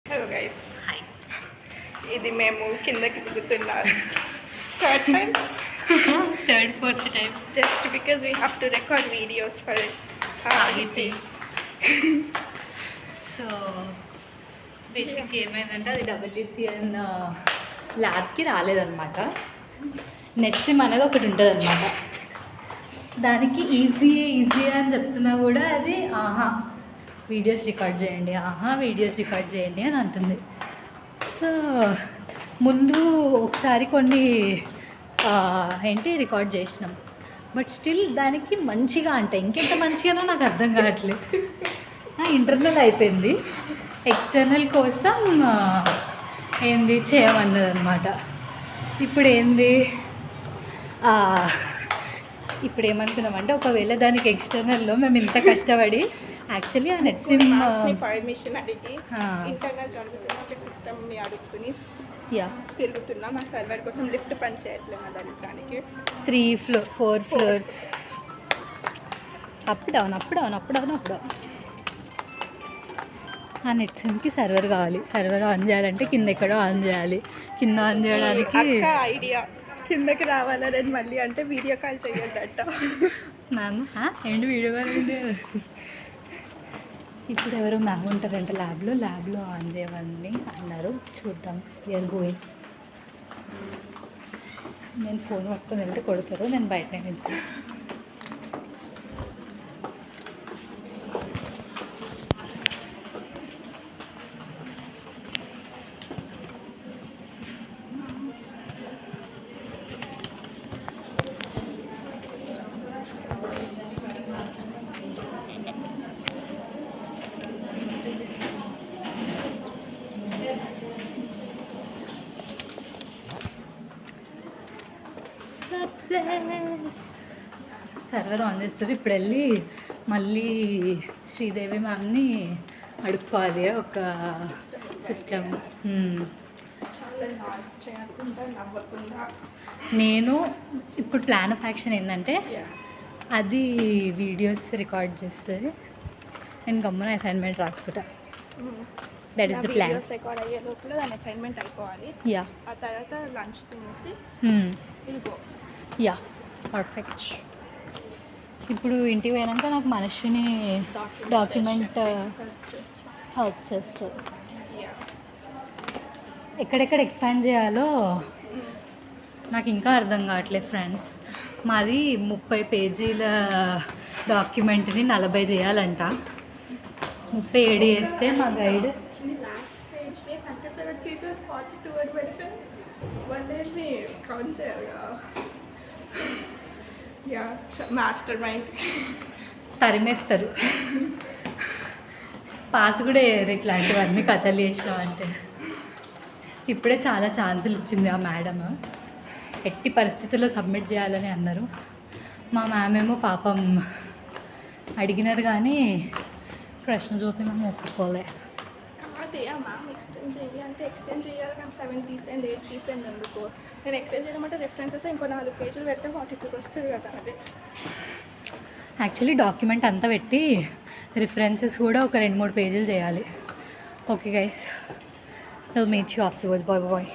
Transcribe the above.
Hello guys, hi. ఇది మేము కిందకి దిగుతున్న third time, third fourth time just because we have to record videos for Sahithi. So basic ఏమైందంటే అది WCN ల్యాబ్కి రాలేదన్నమాట. నెట్ సిమ్ అనేది ఒకటి ఉంటుంది అనమాట. దానికి ఈజీ అని చెప్తున్నా కూడా అది వీడియోస్ రికార్డ్ చేయండి అని అంటుంది. సో ముందు ఒకసారి కొన్ని రికార్డ్ చేసినాం, బట్ స్టిల్ దానికి మంచిగా అంటే ఇంకెంత మంచిగానో నాకు అర్థం కావట్లేదు. ఇంటర్నల్ అయిపోయింది, ఎక్స్టర్నల్ కోసం చేయమన్నది అనమాట. ఇప్పుడు ఇప్పుడు ఏమనుకున్నామంటే ఒకవేళ దానికి ఎక్స్టర్నల్లో మేము ఇంత కష్టపడి యాక్చువల్లీ ఆ నెట్ సిమ్ పర్మిషన్ అడిగి ఇంటర్నల్ జరుగుతున్న ఒక సిస్టమ్ని అడుగుతుని తిరుగుతున్నాం. మా సర్వర్ కోసం లిఫ్ట్ పని చేయట్లేదు మా దానికి 4 ఫ్లోర్స్ అప్ డౌన్. ఆ నెట్ సిమ్కి సర్వర్ కావాలి. సర్వర్ ఆన్ చేయాలంటే కింద ఎక్కడో ఆన్ చేయాలి. కింద ఆన్ చేయడానికి ఐడియా కిందకి రావాలని మళ్ళీ అంటే వీడియో కాల్ చేయొద్దట. ఏంటి వీడియో కాల్ అంటే ఇప్పుడు ఎవరో మ్యామ్ ఉంటారంట ల్యాబ్లో ఆన్ చేయమని అన్నారు. చూద్దాం, వీఆర్ గోయింగ్. నేను ఫోన్ పట్టుకొని వెళ్తే కొడతారు, నేను బయటనే నుంచి. సర్వర్ ఆన్ చేస్తుంది. ఇప్పుడు వెళ్ళి మళ్ళీ శ్రీదేవి మ్యామ్ని అడుక్కోవాలి ఒక సిస్టమ్. నేను ఇప్పుడు ప్లాన్ ఆఫ్ యాక్షన్ ఏంటంటే అది వీడియోస్ రికార్డ్ చేస్తుంది, నేను గమ్మున అసైన్మెంట్ రాసుకుంటా. That is the plan. Record అయ్యే లోపల దాని అసైన్మెంట్ అయిపోవాలి. ఆ తర్వాత లంచ్ తినేసి పర్ఫెక్ట్. ఇప్పుడు ఇంటికి పోయాక నాకు మనిషిని డాక్యుమెంట్ హెల్ప్ చేస్తుంది. ఎక్కడెక్కడ ఎక్స్పాండ్ చేయాలో నాకు ఇంకా అర్థం కావట్లేదు ఫ్రెండ్స్. మాది 30 పేజీల డాక్యుమెంట్ని 40 చేయాలంట. 37 చేస్తే మా గైడ్ లాస్ట్ పేజ్ని 37 పీసెస్ 42 అని పెడితే వాళ్ళని కౌంట్ చేయాలిగా. Master mind తరిమేస్తారు. పాస్ కూడా వేయరు ఇట్లాంటివన్నీ కథలు చేసినామంటే. ఇప్పుడే చాలా ఛాన్సులు ఇచ్చింది ఆ మేడం. ఎట్టి పరిస్థితుల్లో సబ్మిట్ చేయాలని అన్నారు. మా మ్యామ్ ఏమో పాపం అడిగినారు కానీ ప్రశ్న చూస్తే మేము ఒప్పుకోలే. అదే మ్యామ్ ఎక్స్టెండ్ చేయాలి అంటే ఎక్స్టెండ్ చేయాలి కానీ 7 తీసేయండి 8 తీసేయండి ఎందుకు. నేను ఎక్స్టెండ్ చేయడం అంటే రెఫరెన్సెస్ ఇంకో 4 పేజీలు పెడితే 42 వస్తుంది కదా. అదే యాక్చువల్లీ డాక్యుమెంట్ అంతా పెట్టి రిఫరెన్సెస్ కూడా ఒక 2-3 పేజీలు చేయాలి. Okay guys, will meet you afterwards. Bye.